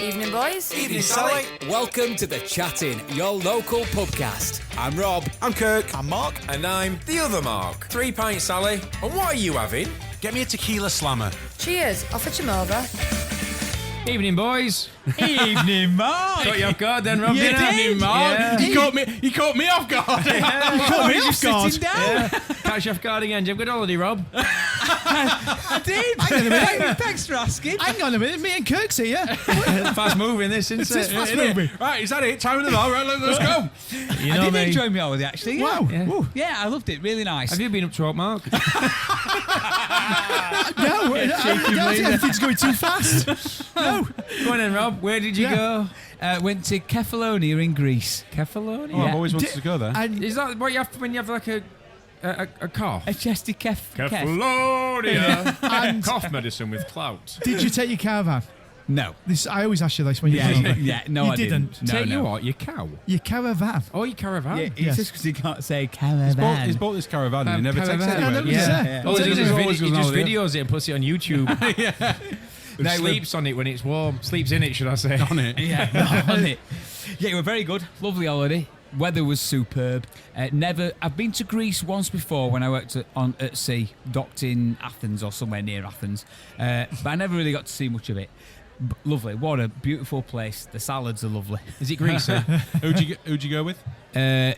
Evening, boys. Evening, Sally. Welcome to The Chatting, your local pubcast. I'm Rob. I'm Kirk. I'm Mark. And I'm the other Mark. 3 pints, Sally. And what are you having? Get me a tequila slammer. Cheers. I'll fetch him over. Evening, boys. Evening, Mark. Got you off guard then, Rob. You didn't I? did, Mark. yeah. You caught me off guard. You caught me off guard. Sitting down. Catch you off guard again. Did you have a good holiday, Rob? I did. Hang on a minute. Thanks for asking. Hang on a minute. Me and Kirk's here. Fast moving this, isn't it? Fast moving. Right, is that it? Time of the bell. Right, let's go. You I know did me. enjoy my holiday, actually. Wow. Yeah. Yeah, I loved it. Really nice. Have you been up to what, Mark? No, everything's going too fast. No. Go on then, Rob. Where did you go? Went to Kefalonia in Greece. Kefalonia? Oh, I've always wanted to go there. And Is that what you have when you have like a cough? a chesty kef. Kefalonia. And Cough medicine with clout. Did you take your caravan? No. I always ask you this when you Yeah, go. yeah. No, You I didn't. No, Take no. you what? Your cow? Your caravan. Oh, your caravan? Yeah, it's Yes. just because he can't say caravan. He's bought this caravan and he never takes Caravan. it I know, anywhere. yeah. Oh, he He just, always goes over there. videos it and puts it on YouTube. And No, sleeps on it when it's warm. Sleeps in it, should I say? On it. Yeah, on it. Yeah, it was very good. Lovely holiday. Weather was superb. I've been to Greece once before when I worked at sea, docked in Athens or somewhere near Athens, but I never really got to see much of it. Lovely. What a beautiful place. The salads are lovely. Is it greasy? Who'd you go with?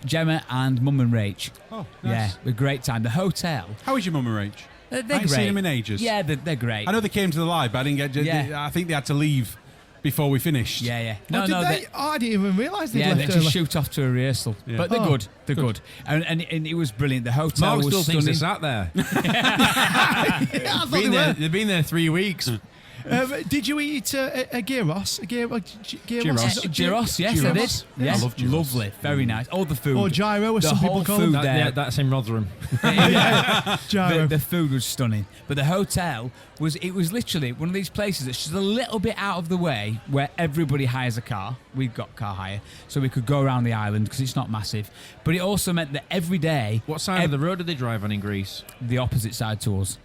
Gemma and Mum and Rach. Oh, Yeah, nice. a great time. The hotel. How is your mum and Rach? They're I great. ain't seen them in ages. Yeah, they're great. I know they came to the live, but I didn't get. Yeah. I think they had to leave before we finished. Yeah. Oh, did they? I didn't even realise they'd Yeah, they left just early. shoot off to a rehearsal. Yeah. But they're Oh, good. They're good. And it was brilliant. The hotel Mark was still thinks stunning. it's sat there. Yeah, I thought they were. They've been there 3 weeks. Did you eat a gyros? Gyros. Gyros, yes, I did. Gyros? Yes. I love gyros. Lovely, very nice. All the food. Or gyro, as The some people whole call food it. there. That's in Rotherham. Gyro. The food was stunning, but the hotel was literally one of these places that's just a little bit out of the way where everybody hires a car. We've got car hire, so we could go around the island because it's not massive. But it also meant that every day, What side of the road did they drive on in Greece? the opposite side to us.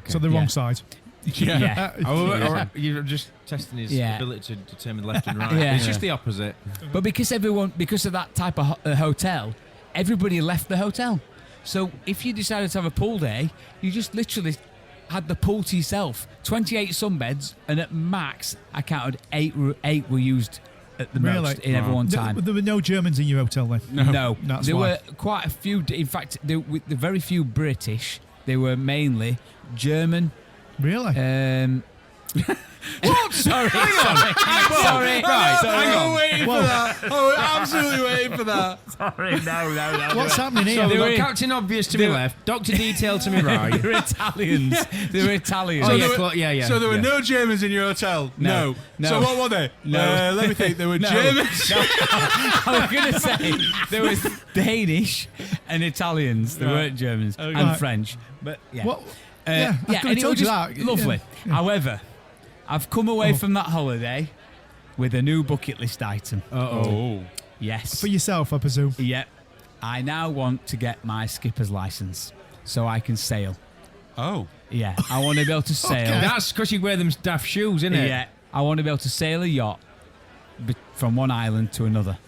So the Yeah. wrong side. Yeah. Or you're just testing his Yeah. ability to determine left and right. Yeah. It's just the opposite. But because of that type of hotel, everybody left the hotel. So if you decided to have a pool day, you just literally had the pool to yourself. 28 sunbeds, and at max, I counted eight were used at the Really? most in every one time. There were no Germans in your hotel then? No, That's there why. were quite a few. In fact, there were very few British. They were mainly German. Really? What? Sorry. Right, I'm waiting for that. Oh, absolutely waiting for that. Sorry, no. What's happening here? So we've They got were- Captain Obvious to my left, Dr. Detail to my right. They were Italians. They were Italians. Oh, So yeah, there were- yeah. So there were yeah. no Germans in your hotel? No. So what were they? No. Let me think. There were No. Germans. I was going to say there was Danish and Italians. There weren't Germans and Right. French. But yeah. What? Yeah, I could've and it told was you just that. lovely. Yeah. However, I've come away from that holiday with a new bucket list item. Oh. Yes. For yourself, I presume. Yep. I now want to get my skipper's license so I can sail. Oh. Yeah. I want to be able to sail. That's because you wear them daft shoes, isn't it? Yeah. I want to be able to sail a yacht from one island to another.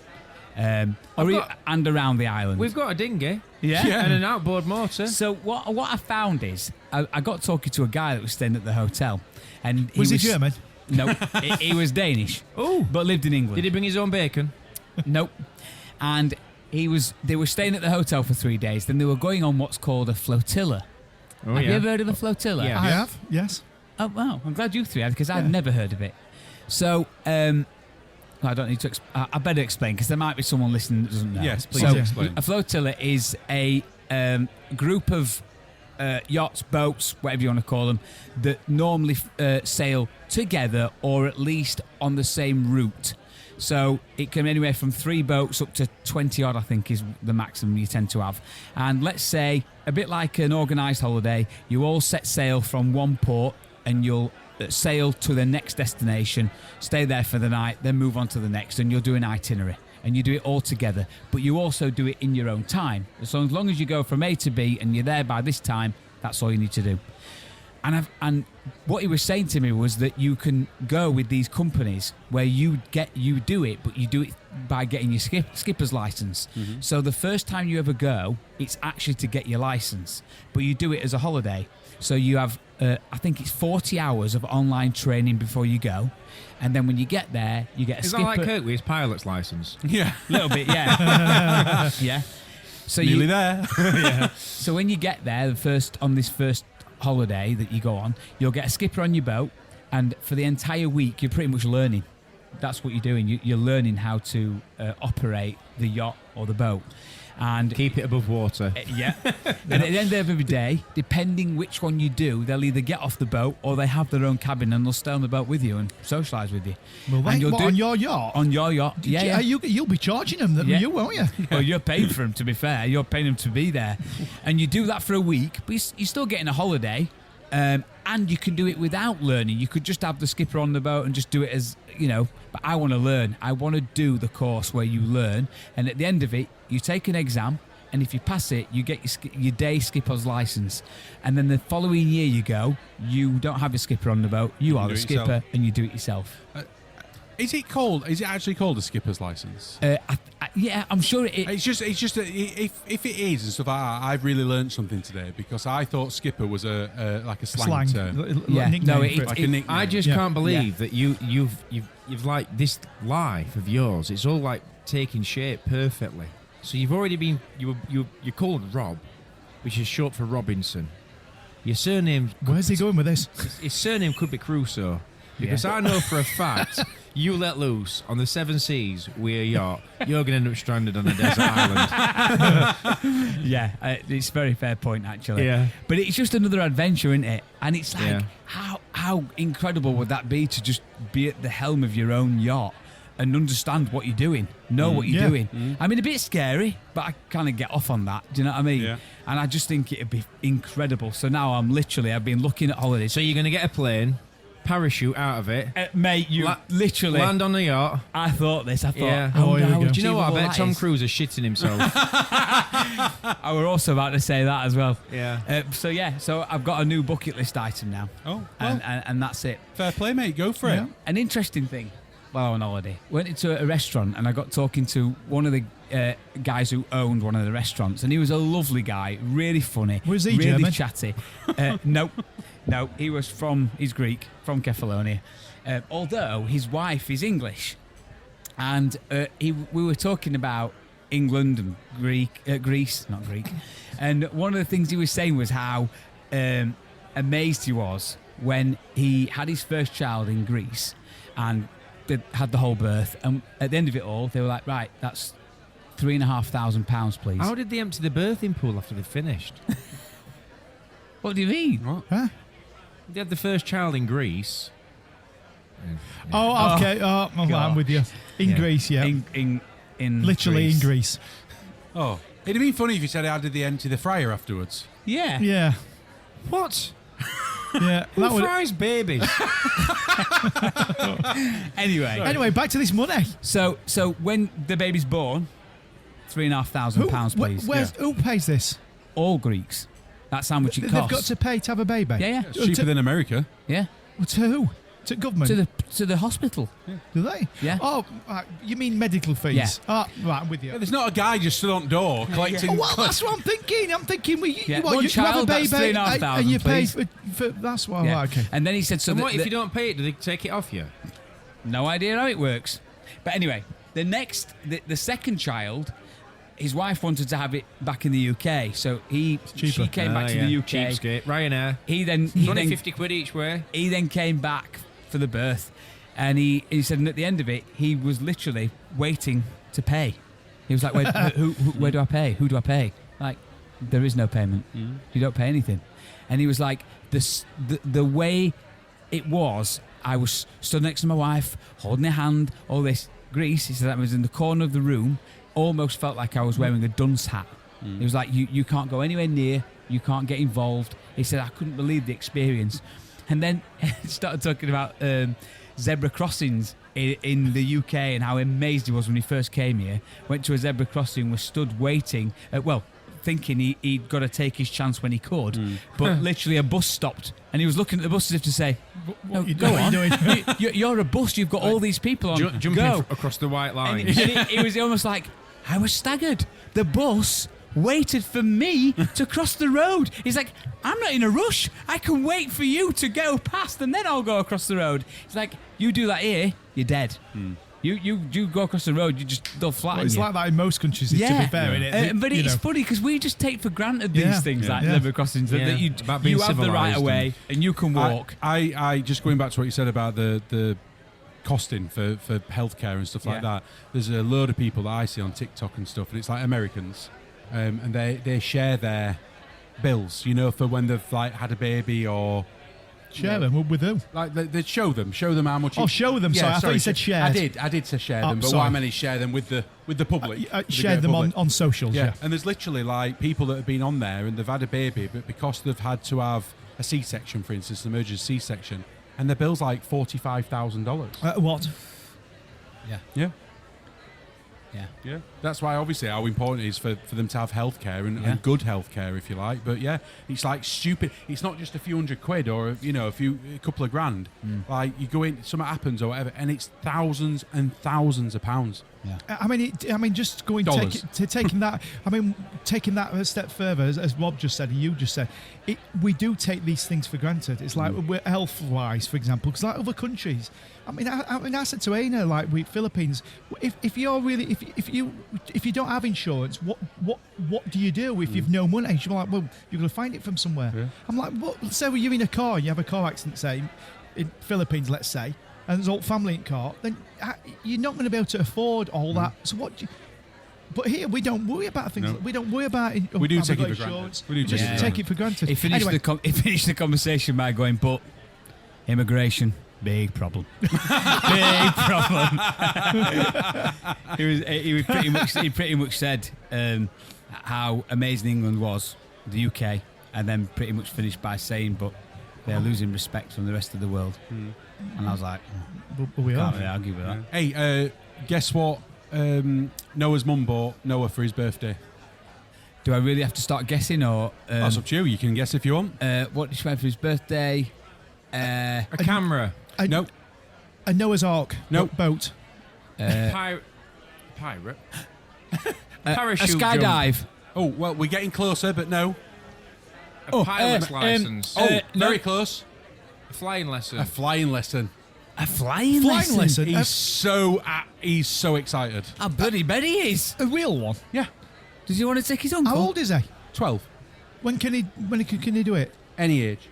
And around the island. We've got a dinghy yeah. and an outboard motor. So what I found is I got talking to a guy that was staying at the hotel, and Was he German? No, he was Danish. Oh, but lived in England. did he bring his own bacon? Nope. And they were staying at the hotel for 3 days. Then they were going on what's called a flotilla. Oh, Have you ever heard of a flotilla? Yeah. I have, yes. Oh wow, I'm glad you three have because I'd Yeah. never heard of it. So I don't need to. I better explain because there might be someone listening that doesn't know. Yes, please So explain. a flotilla is a group of yachts, boats, whatever you want to call them, that normally sail together or at least on the same route. So it can be anywhere from 3 boats up to 20 odd, I think, is the maximum you tend to have. And let's say, a bit like an organised holiday, you all set sail from one port and you'll sail to the next destination, stay there for the night, then move on to the next, and you'll do an itinerary. And you do it all together, but you also do it in your own time. So as long as you go from A to B and you're there by this time, that's all you need to do. And what he was saying to me was that you can go with these companies where you do it, but you do it by getting your skipper's license. Mm-hmm. So the first time you ever go, it's actually to get your license, but you do it as a holiday. So you have, I think it's 40 hours of online training before you go, and then when you get there, you get a Is skipper. that like Kirk with his pilot's license? Yeah. A little bit, yeah, yeah. So Nearly there. So when you get there, on this first holiday that you go on, you'll get a skipper on your boat, and for the entire week you're pretty much learning. That's what you're doing. You're learning how to operate the yacht or the boat, and Keep it above water. yeah. And at the end of every day, depending which one you do, they'll either get off the boat or they have their own cabin and they'll stay on the boat with you and socialise with you. Well, And you'll what, do- on your yacht? On your yacht, yeah. You'll be charging them, Yeah. you won't you? Well, you're paying for them, to be fair. You're paying them to be there. And you do that for a week, but you're still getting a holiday. And you can do it without learning. You could just have the skipper on the boat and just do it as, but I want to learn. I want to do the course where you learn. And at the end of it, you take an exam. And if you pass it, you get your day skipper's license. And then the following year you go, you don't have a skipper on the boat. You are do the it skipper yourself. and you do it yourself. Is it actually called a skipper's license? Yeah, I'm sure it It's just that if it is and stuff like that, I've really learned something today, because I thought skipper was like a slang term. Yeah. Nickname No, for it- Like a nickname. I just Yeah. can't believe that you've like this life of yours. It's all like taking shape perfectly. So you've already been you're called Rob, which is short for Robinson. Your surname, Where's he going with this? his surname could be Crusoe, because I know for a fact you let loose on the 7 seas with a yacht, you're going to end up stranded on a desert island. Yeah, it's a very fair point, actually. Yeah. But it's just another adventure, isn't it? And it's like, Yeah. how incredible would that be to just be at the helm of your own yacht and understand what you're doing, know what you're Yeah. doing. I mean, a bit scary, but I kind of get off on that. Do you know what I mean? Yeah. And I just think it'd be incredible. So now I've been looking at holidays. So you're going to get a plane, parachute out of it, Mate, you literally, land on the yacht. I thought this. I thought, Yeah. Oh, here we go. Do you know what? I bet bet Tom Cruise is shitting himself. I were also about to say that as well. Yeah. So I've got a new bucket list item now. Oh, well, And that's it. fair play, mate. Go for Yeah. it. An interesting thing while I was on holiday. Went into a restaurant and I got talking to one of the guys who owned one of the restaurants, and he was a lovely guy, really funny, Was he really German? chatty. No, he's Greek, from Kefalonia. Although his wife is English, and we were talking about England and Greece, not Greek, and one of the things he was saying was how amazed he was when he had his first child in Greece, and they had the whole birth, and at the end of it all, they were like, right, that's £3,500, please. How did they empty the birthing pool after they finished? What do you mean? What? Huh? They had the first child in Greece. Oh, okay. Oh, well, God. I'm with you. In Yeah. Greece, yeah. In Literally in Greece. Greece. Oh, it'd have been funny if you said how did they empty the fryer afterwards. Yeah. Yeah. What? Yeah. Who That would, fries babies? Anyway, back to this money. so when the baby's born, £3,500, please. Who pays this? All Greeks. That's how much it They've costs. got to pay to have a baby. Yeah. It's cheaper than America. Yeah. Well, to who? To government? To the hospital. Do they? Yeah. Oh, you mean medical fees? Yeah. Oh, right, I'm with you. Yeah, there's not a guy just stood on the door collecting. Oh, well, that's what I'm thinking. I'm thinking, well, Yeah. what, One you have a child, that's baby £3,500, and you pay please. for that's what. Yeah. Right, okay. And then he said, so And the- what if the- you don't pay it? Do they take it off you? No idea how it works. But anyway, the second child, his wife wanted to have it back in the UK, so she came back to the UK. Cheapskate. Ryanair. He then 50 quid each way. he then came back for the birth, and he said, and at the end of it, he was literally waiting to pay. He was like, where do I pay? Who do I pay? Like, there is no payment. You don't pay anything. And he was like, the way it was, I was stood next to my wife, holding her hand, all this grease. He said I was in the corner of the room, almost felt like I was wearing a dunce hat. He was like, you can't go anywhere near, you can't get involved. He said, I couldn't believe the experience. And then started talking about zebra crossings in the UK and how amazed he was when he first came here. Went to a zebra crossing, was stood waiting, thinking he'd got to take his chance when he could. But literally a bus stopped and he was looking at the bus as if to say, "No, go on. You're a bus. You've got all these people on. Jumping go." across the white line. And he was almost like, I was staggered. The bus waited for me to cross the road. He's like, I'm not in a rush. I can wait for you to go past and then I'll go across the road. He's like, you do that here, you're dead. You go across the road, they'll flatten It's you. like that in most countries, to be fair. Innit? But it's funny because we just take for granted these things like level crossings, that you About being have the right civilised of way and you can walk. I just going back to what you said about the costing for healthcare and stuff like that. There's a load of people that I see on TikTok and stuff, and it's like Americans, and they share their bills, for when they've like had a baby or Share them with who? like they show them how much. Oh, show them. Sorry, I thought you said shared. I did say share them, but sorry. what I meant is share them with the public. the Share great them public. on socials. Yeah. And there's literally like people that have been on there and they've had a baby, but because they've had to have a C-section, for instance, an emergency C-section, and the bill's like $45,000. What? Yeah. Yeah. That's why obviously how important it is for them to have healthcare and good healthcare, if you like. But yeah, it's like stupid. It's not just a few £100 or a couple of grand. Like you go in, something happens or whatever, and it's thousands and thousands of pounds. I mean, just going Dollars. taking that. I mean, taking that a step further, as Rob just said, and you just said, we do take these things for granted. It's like we're health-wise, for example, because like other countries. I mean, I said to Aina, like we Philippines, if you're really if you don't have insurance, what do you do if you've no money? She's like, well, you're going to find it from somewhere. Yeah. I'm like, what? Say you're in a car, and you have a car accident, say in Philippines, let's say. And there's all family in car, then you're not going to be able to afford all that. So what? But here we don't worry about things. We don't worry about it. We do take it for granted. We do take it for granted. He finished the conversation by going, but immigration, big problem. Big problem. He pretty much said how amazing England was, the UK, and then pretty much finished by saying, but they're losing respect from the rest of the world. And I was like, we can't are. really argue with that. Hey, guess what? Noah's mum bought Noah for his birthday. Do I really have to start guessing, or That's up to you. You can guess if you want. what did she buy for his birthday? A camera. No. A Noah's Ark. Nope. Boat. Pirate. A Parachute skydive. Oh well, we're getting closer, but no. A pilot's license. Very close. A flying lesson. A flying lesson. A flying lesson. He's so excited. I bloody bet he is. A real one. Yeah. Does he want to take his uncle? How old is he? 12. When can he do it? Any age.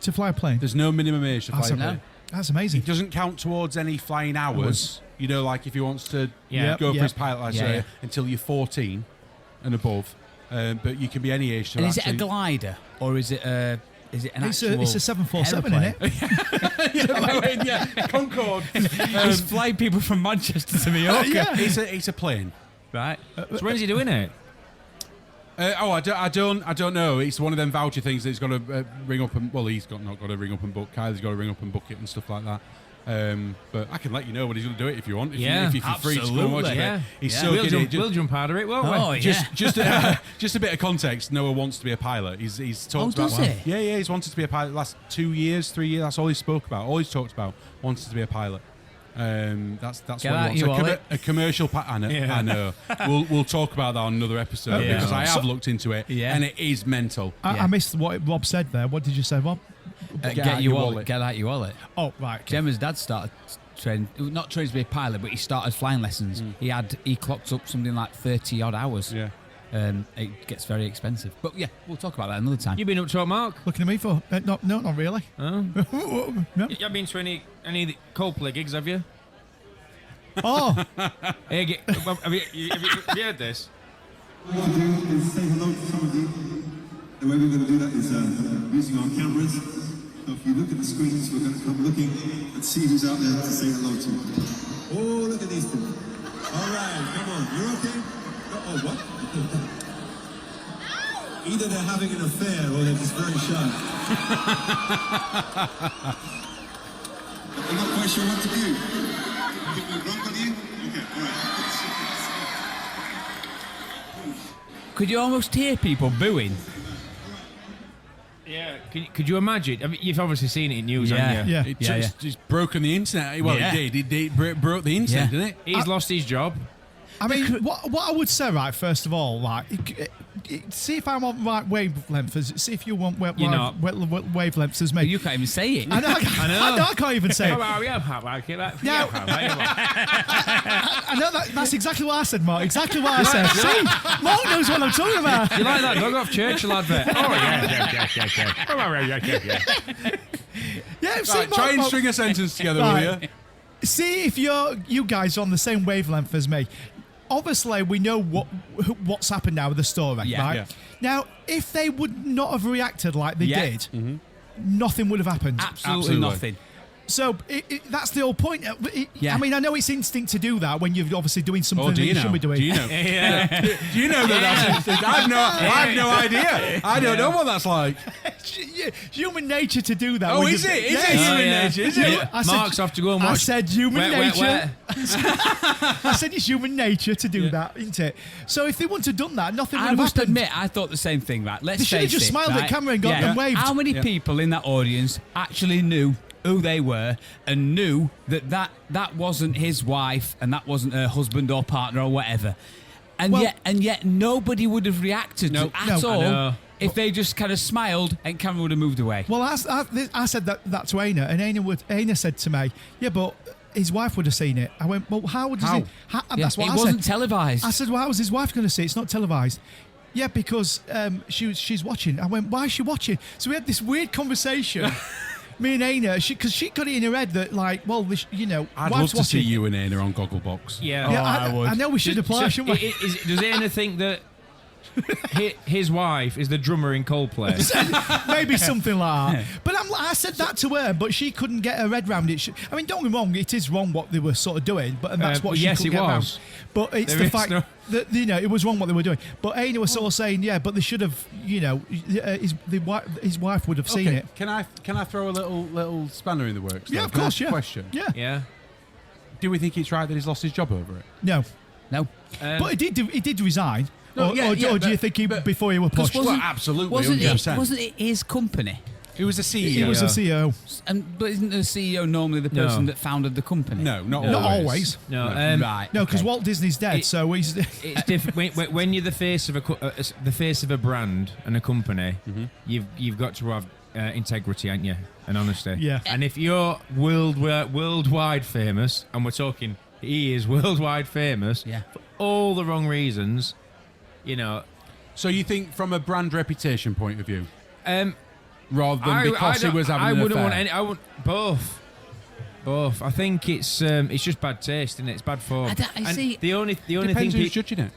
To fly a plane? There's no minimum age to fly a That's, plane. that's amazing. It doesn't count towards any flying hours. Like if he wants to Yeah. go for Yeah. his pilot license until you're 14 and above. But you can be any age. And is it a glider or is it an actual? It's a 747, isn't it? yeah, Concorde. He's flying people from Manchester to Mallorca. Yeah. It's a plane. Right. So when's he doing it? I don't know. It's one of them voucher things that he's got to ring up and he's not got to ring up and book. Kylie's got to ring up and book it and stuff like that. But I can let you know when he's going to do it if you want. If you're free to go and watch it. He's so good. We'll jump out of it, won't we? Oh, yeah. Just a bit of context. Noah wants to be a pilot. He's talked does about. he? Yeah. He's wanted to be a pilot the last 2 years, 3 years. That's all he spoke about. All he's talked about. Wanted to be a pilot. That's Get what out he you wants. wallet. A commercial. I know. We'll talk about that on another episode because I have looked into it and it is mental. I missed what Rob said there. What did you say, Rob? Get your wallet. Get out your wallet. Oh, right. Gemma's dad started training, not training to be a pilot, but he started flying lessons. He clocked up something like 30 odd hours. Yeah. It gets very expensive. But yeah, we'll talk about that another time. You been up to it, Mark? Looking at me for no, not really. Oh. No. You been to any of the Coldplay gigs, have you? Oh, Hey, have you heard this? What we're going to do is say hello to some of you. The way we're going to do that is using our cameras. So if you look at the screens, we're going to come looking and see who's out there to say hello to. Oh, look at these people. All right, come on. You're okay? Oh, what? Either they're having an affair or they're just very shy. I'm not quite sure what to do. Think we'll run on you? Okay, all right. could you almost hear people booing? Yeah. Could you imagine? I mean, you've obviously seen it in news, haven't you? Yeah. It's broken the internet. Well, Yeah. it did. It broke the internet, Yeah. didn't it? He's lost his job. I mean, what I would say, right, first of all, like, see if I'm on right wavelength, see if you want You're not. wavelengths as me. You can't even say it. I know, I can't even say it. I know that's exactly what I said, Mark. Exactly what I said. See, Mark knows what I'm talking about. You like that Dog Off Churchill advert? Oh, yeah. Yeah, see, Right, Mark, try and Mark- string a sentence together, will Right. you? See if you guys are on the same wavelength as me. Obviously, we know what's happened now with the story, Yeah. right? Yeah. Now, if they would not have reacted like they Yeah. did, nothing would have happened. Absolutely nothing. So that's the whole point. Yeah. I mean, I know it's instinct to do that when you're obviously doing something Oh, that do you you know? shouldn't be doing. Do you know? Do you know that that's instinct? I've no idea. I don't know what that's like. Human nature to do that. Oh, when is you- it? Is Yes. it human yeah. nature? Is it? Yeah. I said- Mark's off to go and I watch. said human nature. Where? I said it's human nature to do that, isn't it? So if they wouldn't have done that, nothing would I have must happened. admit, I thought the same thing, right? Let's They should have face just it, smiled at right? camera and got them waved. How many Yeah. people in that audience actually knew who they were and knew that wasn't his wife and that wasn't her husband or partner or whatever? And Well- yet nobody would have reacted No. at No. all I know. if they just kind of smiled and camera would have moved away. Well, I said that to Aina, and Aina said to me, "Yeah, but his wife would have seen it." I went, "Well, how does How? he?" And that's what it I wasn't said. televised. I said, "Well, how was his wife going to see it? It's not televised." Yeah, because she's watching. I went, "Why is she watching?" So we had this weird conversation. Me and Aina, because she got it in her head that, like, well, I'd love wife's to see watching. you and Anna on Gogglebox. Yeah. Yeah, I would. I know we should apply, shouldn't we? Does Anna think that his wife is the drummer in Coldplay? Maybe something like that. But I said that to her, but she couldn't get her head round it. I mean, don't get me wrong, it is wrong what they were sort of doing, and that's what she yes, couldn't it get was. round. But it's There the is fact no- that, it was wrong what they were doing. But Aina was sort of saying, yeah, but they should have, his wife would have seen Okay, it. can I throw a little spanner in the works? Yeah, though? of Can I course, ask a yeah. Question. Yeah. Yeah. Do we think it's right that he's lost his job over it? No. No. But he did resign. No, or, yeah, or, yeah, or do you but- think before he was Because pushed? Well, absolutely, wasn't 100%. it his company? He was the CEO. He was the CEO. But isn't the CEO normally the person No. that founded the company? No, not Not always. always. No. Right. No, because okay. Walt Disney's dead, It- so he's... It's different when you're the face of the face of a brand and a company. You've got to have integrity, ain't you, and honesty. Yeah. And if you're worldwide famous, and we're talking, he is worldwide famous Yeah. for all the wrong reasons. So you think from a brand reputation point of view, rather than I because he don't- was having I an wouldn't affair? want any. I want both. I think it's just bad taste, isn't it? It's bad form. I see. The only thing Depends who's judging it.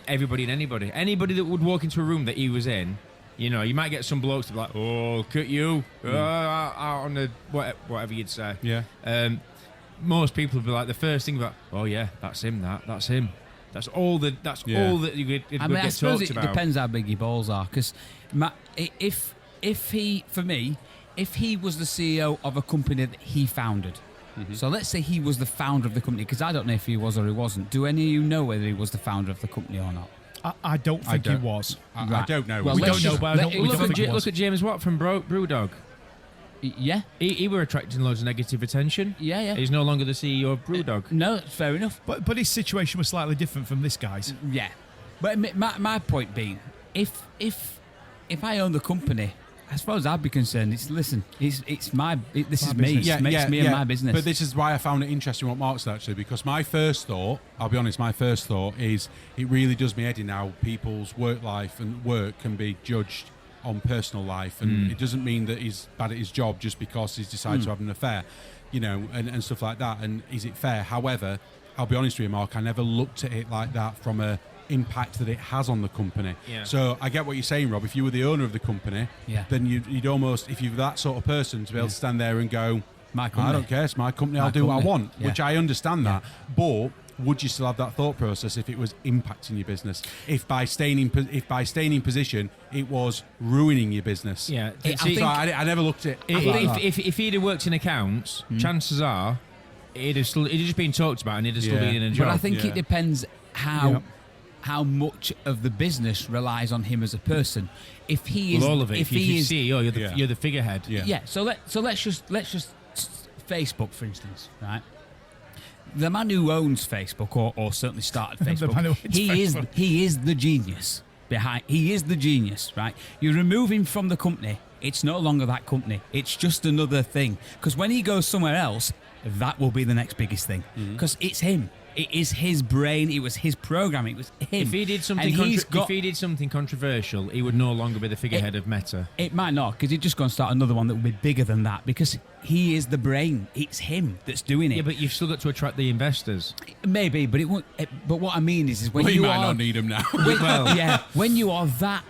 everybody and anybody that would walk into a room that he was in, you might get some blokes to be like, "Oh, look at you," out on the whatever you'd say. Yeah. Most people would be like the first thing about, "Oh yeah, that's him. That's him." That's all that. That's Yeah. all that you would I get suppose talked it about. depends how big your balls are. Because if he was the CEO of a company that he founded, so let's say he was the founder of the company, because I don't know if he was or he wasn't. Do any of you know whether he was the founder of the company or not? I don't think he was. I Right. don't know. Well, We let's don't know, just- but I let- don't- we look don't at think Ja- it was. Look at James Watt from Brewdog. Yeah, He were attracting loads of negative attention. yeah. He's no longer the CEO of Brewdog. No, it's fair enough. But his situation was slightly different from this guy's. Yeah, but my point being, if I own the company, as far as I'd be concerned, this is me. This makes me and my business. But this is why I found it interesting what Mark said, actually, because my first thought is it really does me head in how people's work life and work can be judged on personal life, and it doesn't mean that he's bad at his job just because he's decided to have an affair, and stuff like that. And is it fair? However, I'll be honest with you, Mark, I never looked at it like that from a impact that it has on the company. Yeah. So I get what you're saying, Rob. If you were the owner of the company, Yeah. then you'd almost, if you're that sort of person, to be able to stand there and go, My I company. don't care, it's my company, My I'll do what I company. want, Yeah. which I understand that. But would you still have that thought process if it was impacting your business? If by staying in position, it was ruining your business? Yeah. I See, So I never looked at it like that. if he'd have worked in accounts, chances are he'd have just been talked about and he'd have still Yeah. been in a job. But I think Yeah. it depends how how much of the business relies on him as a person. If he is, Well, all of it. if If he you're is, CEO, Yeah. you're the figurehead. Yeah. So let's just Facebook, for instance, right? The man who owns Facebook, or certainly started The Facebook, man who owns Facebook. he is the genius behind. He is the genius, right? You remove him from the company, it's no longer that company. It's just another thing. Because when he goes somewhere else, that will be the next biggest thing. Because it's him. It is his brain. It was his programming. It was him. If he did something, And he's got- if he did something controversial, he would no longer be the figurehead of Meta. It might not, because he's just going to start another one that will be bigger than that, because he is the brain. It's him that's doing it. Yeah, but you've still got to attract the investors. Maybe, but it won't. But what I mean is when Well, you you might are, not need him now. when you are that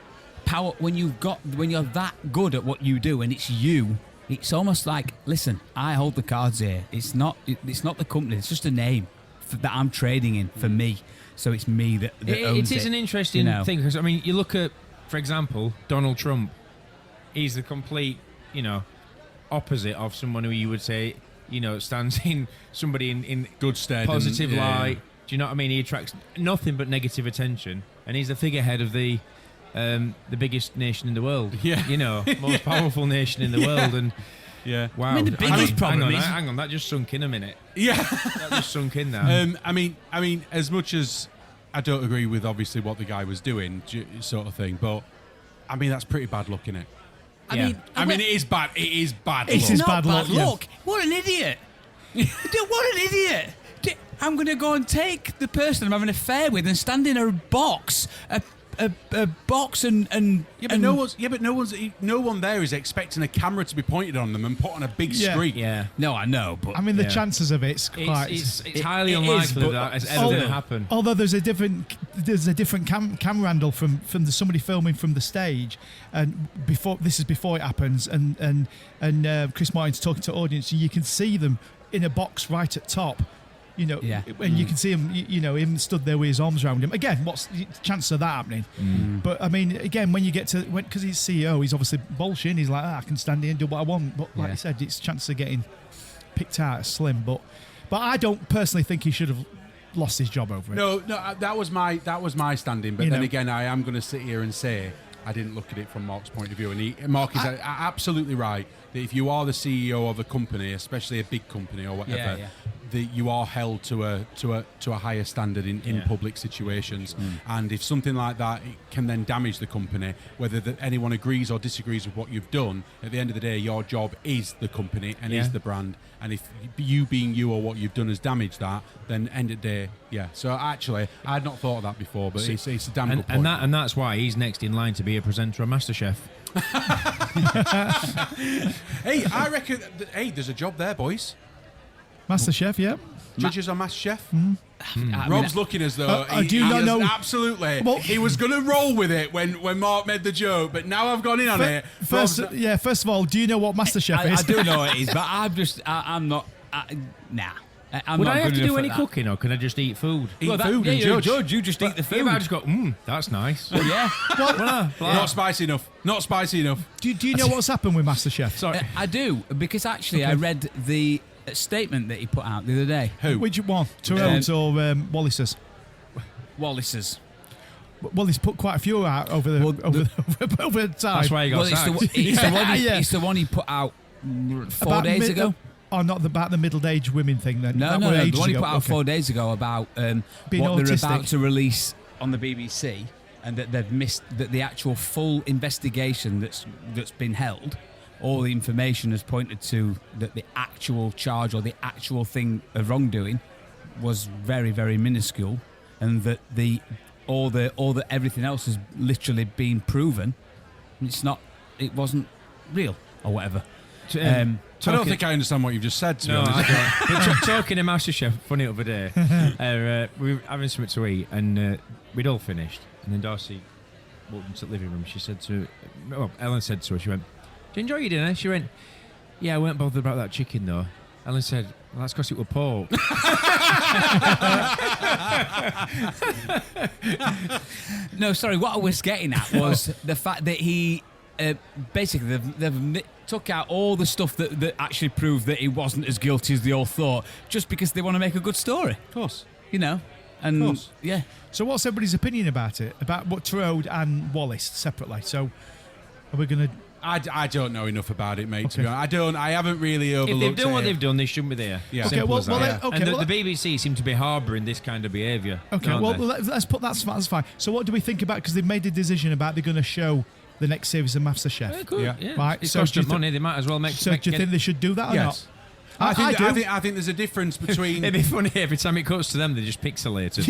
power, when you're that good at what you do, and it's you. It's almost like, listen, I hold the cards here. It's not the company. It's just a name that I'm trading in for me. So it's me that owns It is an interesting thing, because I mean, you look at, for example, Donald Trump. He's the complete, opposite of someone who you would say, stands in somebody in Good stead. positive and- yeah, light. Do you know what I mean? He attracts nothing but negative attention, and he's the figurehead of the biggest nation in the world. Yeah. Most powerful nation in the world, and Yeah. wow. I mean, the biggest problem is- hang on, that just sunk in a minute. Yeah. That just sunk in now. I mean, as much as I don't agree with obviously what the guy was doing, sort of thing, but I mean that's pretty bad luck, innit? Yeah. I mean, it is bad. It is bad. It's luck. his not bad luck, yeah. luck. What an idiot! What an idiot! I'm going to go and take the person I'm having an affair with and stand in a box, a box and Yeah, but no one there is expecting a camera to be pointed on them and put on a big Yeah. screen. Yeah. No, I know, but I mean, the Yeah. chances of it's quite. It's highly it is, unlikely but that it's ever still. going to happen. Although there's a different camera angle from somebody filming from the stage, and before it happens, and Chris Martin's talking to audience, and you can see them in a box right at top. Yeah. And you can see him, him stood there with his arms around him. Again, what's the chance of that happening? But I mean, again, when you get to because he's CEO, he's obviously bullshitting. He's like, I can stand here and do what I want. But like Yeah. I said, it's chance of getting picked out is slim. But I don't personally think he should have lost his job over it. No, that was my standing. But You then know. again, I am going to sit here and say I didn't look at it from Mark's point of view, and Mark is absolutely right that if you are the CEO of a company, especially a big company or whatever, Yeah. that you are held to a higher standard in Yeah. public situations, and if something like that it can then damage the company, whether anyone agrees or disagrees with what you've done, at the end of the day, your job is the company and Yeah. is the brand, and if you being you or what you've done has damaged that, then end of the day, yeah. So actually, I had not thought of that before, but it's a damn good point. And that's why he's next in line to be a presenter on MasterChef. Hey, I reckon. There's a job there, boys. Master Chef, yeah. Judges on MasterChef. I Rob's looking as though do you not know- absolutely. Well- he was going to roll with it when Mark made the joke, but now I've gone in on it. First of all, do you know what Master Chef is? I do know it is, but I'm not. Nah. I'm Would not I have good to enough do at any that. cooking, or can I just eat food? Eat Well, food yeah, and you're a judge. judge. You just eat the food. Yeah, but I just go, that's nice. yeah. Not spicy enough. Not spicy enough. do you know what's happened with Master Chef? Sorry. I do, because actually I read the statement that he put out the other day. Who? Which one? Tyrell's or Wallis's? Wallace's. Well, he's put quite a few out over the over the time. That's why he got Well, sacked. Yeah. it's the one he put out 4 days ago. Oh, not about the middle-aged women thing then. No, That no, were no. The ages one he ago. put out Okay. 4 days ago about Being what they're autistic. about to release on the BBC, and that they've missed that the actual full investigation that's been held. All the information has pointed to that the actual charge or the actual thing of wrongdoing was very, very minuscule, and that all the everything else has literally been proven. It wasn't real or whatever. I don't think I understand what you've just said, to be No, honest. I don't. But talking to MasterChef, funny other day, we were having something to eat, and we'd all finished. And then Darcy walked into the living room. She said Ellen said to her, she went, "Do you enjoy your dinner?" She went, "Yeah, I weren't bothered about that chicken though." Ellen said, "Well, that's because it was pork." No, sorry. What I was getting at was the fact that he basically they've took out all the stuff that actually proved that he wasn't as guilty as they all thought, just because they want to make a good story. Of course. You know, And course. yeah, So what's everybody's opinion about it? About what Trudeau and Wallace separately? So are we going to... I don't know enough about it, mate. To Okay. be honest, I haven't really overlooked. If they've done what it. they've done, they shouldn't be there. Yeah. Okay, Simple well, as that. well, Yeah. okay, and the, well- the BBC seem to be harbouring this kind of behaviour. Okay, don't well, they? let's put that's fine. So what do we think about... Because they've made a decision about they're going to show the next series of MasterChef. Yeah, good. Yeah. Yeah. Right, It's so cost do you them money. They might as well make. So do you think they should do that or Yes. not? I do. I think there's a difference between. It'd be funny every time it cuts to them, they're just pixelated.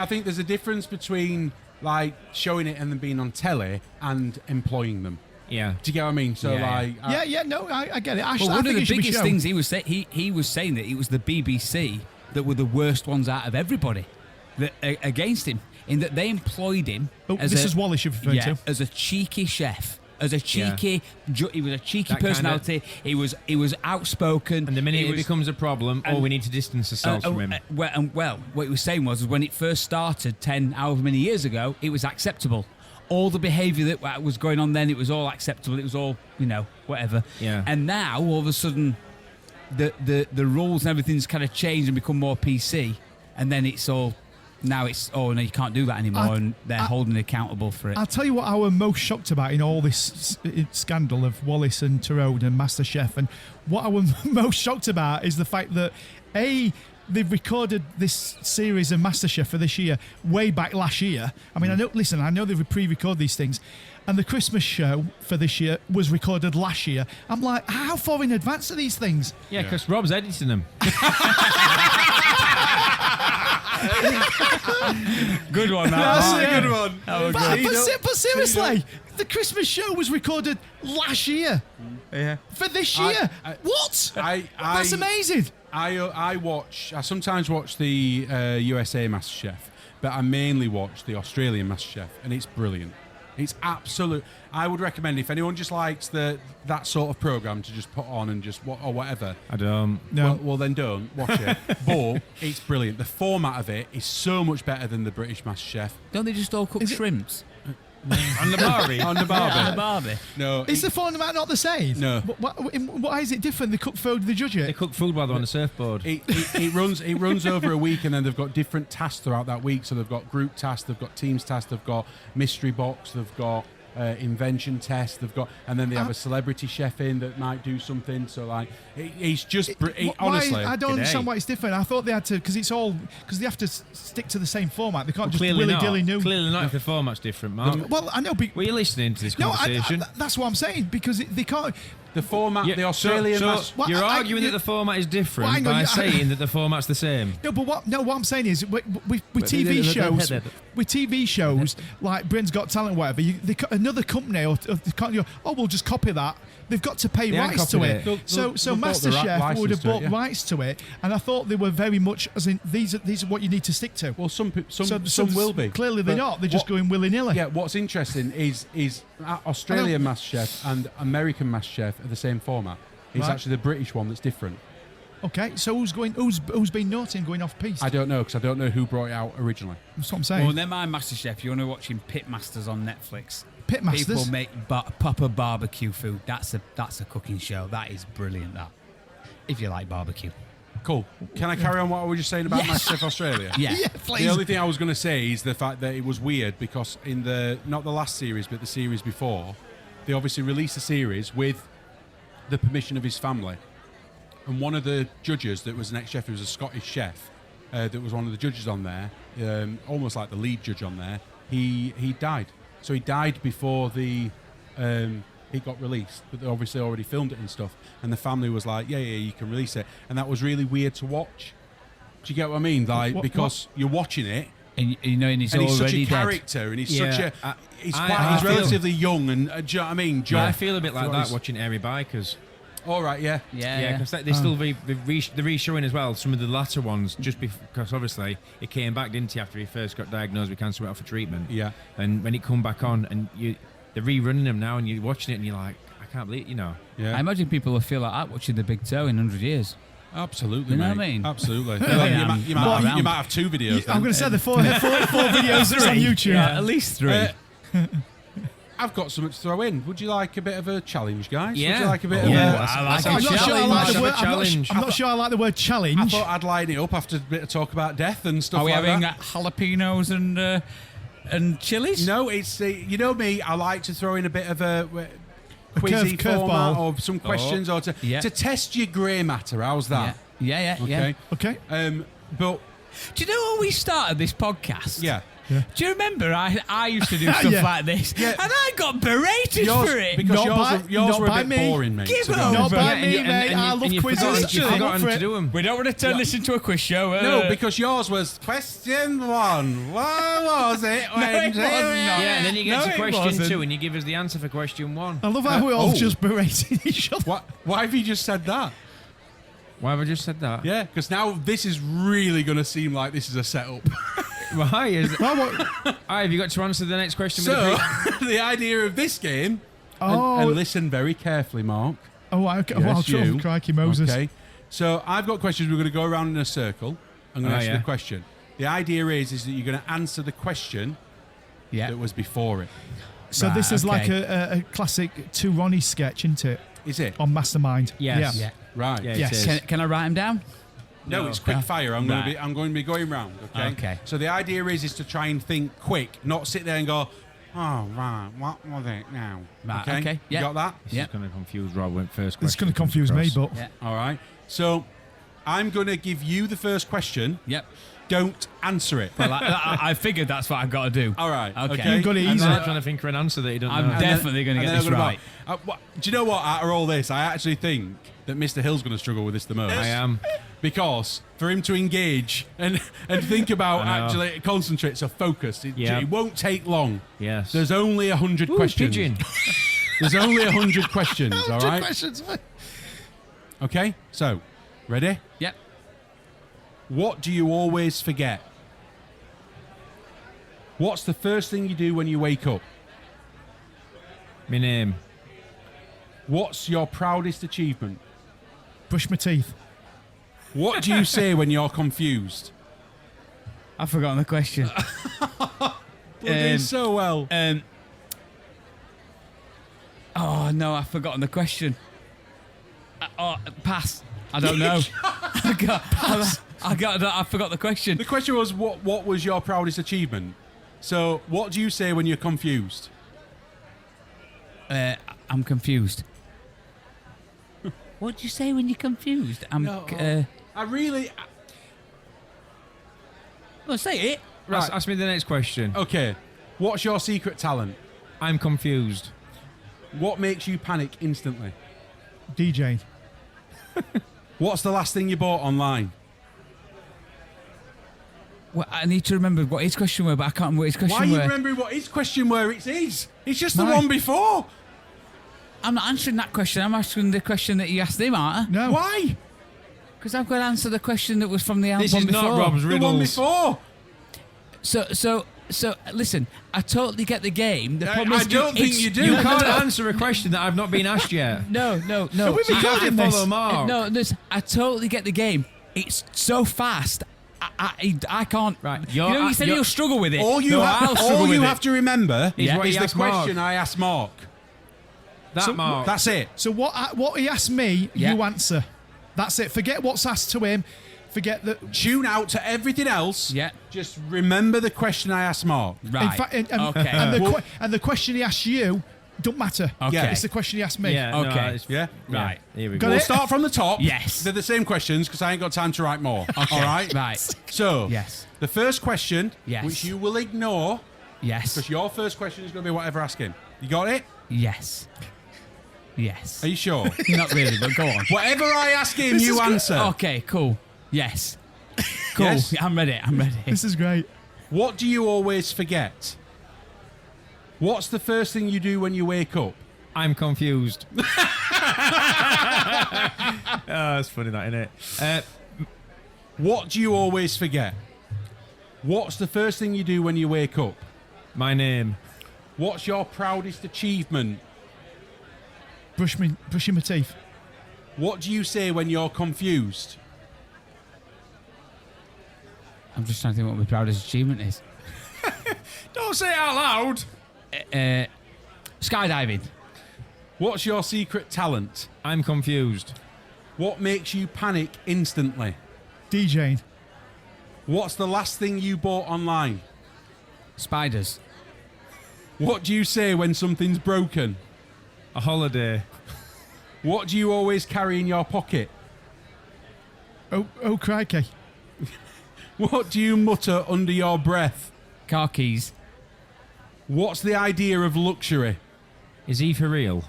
I think there's a difference between like showing it and then being on telly and employing them. Yeah. Do you get what I mean? So Yeah, like, I get it. I well, one of think the it should be biggest shown. things he was he was saying that it was the BBC that were the worst ones out of everybody that against him, in that they employed him. Oh, as this is Wallace you're referring to. as a cheeky chef. As a cheeky, he was a cheeky That kinda- personality. He was outspoken. And the minute he it was- becomes a problem, and- we need to distance ourselves from him. Well, what he was saying was when it first started 10, however many years ago, it was acceptable. All the behaviour that was going on then, it was all acceptable. It was all, whatever. Yeah. And now, all of a sudden, the rules and everything's kind of changed and become more PC. And then it's all, now it's, oh, no, you can't do that anymore. And they're holding accountable for it. I'll tell you what I was most shocked about in all this scandal of Wallace and Turode and MasterChef, and what I was most shocked about is the fact that they've recorded this series of MasterChef for this year way back last year. I mean, I know they've pre-recorded these things, and the Christmas show for this year was recorded last year. I'm like, how far in advance are these things? Yeah, because Rob's editing them. Good one, That's that. a good one. But But seriously, the Christmas show was recorded last year. Yeah. For this year. What? That's amazing. I sometimes watch the USA MasterChef, but I mainly watch the Australian MasterChef, and it's brilliant. It's absolute. I would recommend if anyone just likes that sort of program to just put on and just or whatever. I don't. No. Well, then don't watch it. But it's brilliant. The format of it is so much better than the British MasterChef. Don't they just all cook shrimps? On the Barbie. On the On Barbie. the Barbie. No. Is the format not the same? No. Why is it different? They cook food, they judge They it. cook food while they're on the surfboard. It runs over a week, and then they've got different tasks throughout that week. So they've got group tasks, they've got teams tasks, they've got mystery box, they've got invention test, and then they have a celebrity chef in that might do something. So like, it's just honestly. I don't G'day. understand why it's different. I thought they had to, because they have to stick to the same format. They can't just Clearly willy-dilly not. new. Clearly not if the format's different, Mark. Well, I know. Were you listening to this No, conversation? that's what I'm saying, because they can't. The format, Yeah, the Australian so Mas- Well, you're arguing you- that the format is Well, different hang on, by you- saying that the format's the same. No, but what I'm saying is, with TV shows, like Britain's Got Talent, or whatever, another company or they can't go, oh, we'll just copy that. They've got to pay They haven't rights to copied it. it. So They'll bought the MasterChef would have license to it, bought yeah. rights to it, and I thought they were very much as in these are what you need to stick to. Well, some So will be. Clearly they're But not. They're just what- going willy-nilly. Yeah, what's interesting is Australian MasterChef and American MasterChef are the same format. It's Right. actually the British one that's different. Okay, so who's been naughty and going off piece? I don't know, because I don't know who brought it out originally. That's what I'm saying. Well, never mind MasterChef. You want to watching Pitmasters on Netflix. Pitmasters? People make proper barbecue food. That's a cooking show. That is brilliant. That, if you like barbecue. Cool. Can I carry on what I was just saying about Yes. MasterChef Australia? Yeah. Yeah, please. The only thing I was going to say is the fact that it was weird because in not the last series, but the series before, they obviously released a series with the permission of his family. And one of the judges that was an ex-chef, who was a Scottish chef, that was one of the judges on there, almost like the lead judge on there, he died. So he died before it got released, but they obviously already filmed it and stuff. And the family was like, yeah, you can release it. And that was really weird to watch. Do you get what I mean? Like, because you're watching it, And he's and he's such already a dead. character, and he's Yeah, such a he's I feel- relatively young, and do you know what I mean? Yeah, I feel a bit like that watching Airy Bikers. All right, yeah. Yeah, because they're still they're re-showing as well some of the latter ones, just because obviously it came back, didn't he, after he first got diagnosed with cancer, went off for treatment. Yeah. And when it come back on, and they're rerunning them now, and you're watching it, and you're like, I can't believe, Yeah. I imagine people will feel like that watching The Big Toe in 100 years. Absolutely, You know mate. what I mean? Absolutely. Yeah, you not might around. have two videos. I'm going to say the four videos that's on YouTube. Yeah, at least 3. I've got something to throw in. Would you like a bit of a challenge, guys? Yeah. Would you like a bit Oh, of yeah. a... I like I'm a not sure I like the challenge. word. Challenge. I'm not sure I like the word I challenge. thought I'd line it up after a bit of talk about death and stuff Are we like having that. jalapenos and chilies? No, it's you know me. I like to throw in a bit of a quizzy curveball. format or some questions or Yeah. to test your grey matter. How's that? Yeah. Okay. Okay. But Do you know when we started this podcast? yeah, Do you remember I used to do stuff Yeah. like this, Yeah. and I got berated yours for it? because Not yours by- were not a by bit me. boring, mate. Give to be up. honest. Not by and me, you- mate. I love you've quizzes. forgotten- you've I'm up forgotten for to it. do them. We don't want to turn this into a quiz show. No, because yours was question 1. What was it? it wasn't. Yeah, and then you get No, to it question wasn't. 2 and you give us the answer for question 1. I love how we're all oh. just berating each other. What? Why have you just said that? Why have I just said that? Yeah, because now this is really going to seem like this is a setup. Why is it? Well, what- Have you got to answer the next question with So, a pre- the idea of this game, Oh. and listen very carefully, Mark. Oh, okay. Yes, Well, I'll try. you. Crikey Moses. Okay. So I've got questions. We're going to go around in a circle. I'm going to Oh, ask you yeah. the question. The idea is that you're going to answer the question Yeah. that was before it. So Right, this is like okay. a classic Two Ronnie sketch, isn't it? Is it? On Mastermind. Yes. Yeah. Yeah. Right. Yeah, Yes. it is. Can I write them down? No, it's quick fire. I'm Right. going to be going round. Okay. Okay. So the idea is to try and think quick, not sit there and go, oh right, what was it now? Right, Okay. okay, You yeah. got that? This Yeah. is going to confuse Rob when first question. It's going to comes confuse me, across. but Yeah. All right. So I'm going to give you the first question. Yep. Don't answer it. Well, I figured that's what I've got to do. All right. Okay. Okay. You've got it I'm easy. not trying to think of an answer that you don't I'm know. And then- definitely going to and get then this I'm gonna right. go, do you know what? Out of all this, I actually think that Mr. Hill's going to struggle with this the most. I am. Because for him to engage and think about I know. actually concentrate, so focus, Yeah. it won't take long. Yes. There's only 100 questions. Pigeon. There's only 100 questions, all right? questions. Okay, so, ready? Yep. What do you always forget? What's the first thing you do when you wake up? My name. What's your proudest achievement? Brush my teeth. What do you say when you're confused? I've forgotten the question. We're doing so well. Oh no, I've forgotten the question. Pass. I don't know. I forgot the question. The question was, what was your proudest achievement? So, what do you say when you're confused? I'm confused. What do you say when you're confused? I really... Well, say it. Right. Ask me the next question. Okay, what's your secret talent? I'm confused. What makes you panic instantly? DJ. What's the last thing you bought online? Well, I need to remember what his question were, but I can't remember what his question Why are you were. remembering what his question were? It's his. It's just the Mine. one before. I'm not answering that question. I'm answering the question that you asked him, aren't I? No. Why? Because I've got to answer the question that was from the album This is before. not Rob's The one riddles. before. So listen, I totally get the game. The problem I is don't think it's- you do. You No, can't no. answer a question that I've not been asked yet. No. Are we So you have to recording this? follow Mark. No, listen, I totally get the game. It's so fast. I can't. Right, You know, you said you're- you'll struggle with it. All you, no, have, I'll struggle all you with have it. to remember Is what is he the asked Mark. question I asked Mark. That Mark. That's it. So what he asked me, Yeah. you answer. That's it. Forget what's asked to him. Forget that. Tune out to everything else. Yeah. Just remember the question I asked Mark. Right. In fact, okay. and the question he asked you don't matter. Okay. It's the question he asked me. Yeah. no, Okay. it's- Yeah? Right. Here we Got go. We'll it? start from the top. Yes. They're the same questions because I ain't got time to write more. All right? Right. So, Yes. the first question, Yes. which you will ignore, Yes. because your first question is going to be whatever asking. You got it? Yes. Yes. Are you sure? Not really, but go on. Whatever I ask him, you answer. Okay. Cool. Yes. Cool. Yes? I'm ready. This is great. What do you always forget? What's the first thing you do when you wake up? I'm confused. That's funny, that, isn't it? What do you always forget? What's the first thing you do when you wake up? My name. What's your proudest achievement? Brushing my teeth. What do you say when you're confused? I'm just trying to think what my proudest achievement is. Don't say it out loud. Skydiving. What's your secret talent? I'm confused. What makes you panic instantly? DJing. What's the last thing you bought online? Spiders. What do you say when something's broken? A holiday. What do you always carry in your pocket? Oh, crikey. What do you mutter under your breath? Car keys. What's the idea of luxury? Is he for real?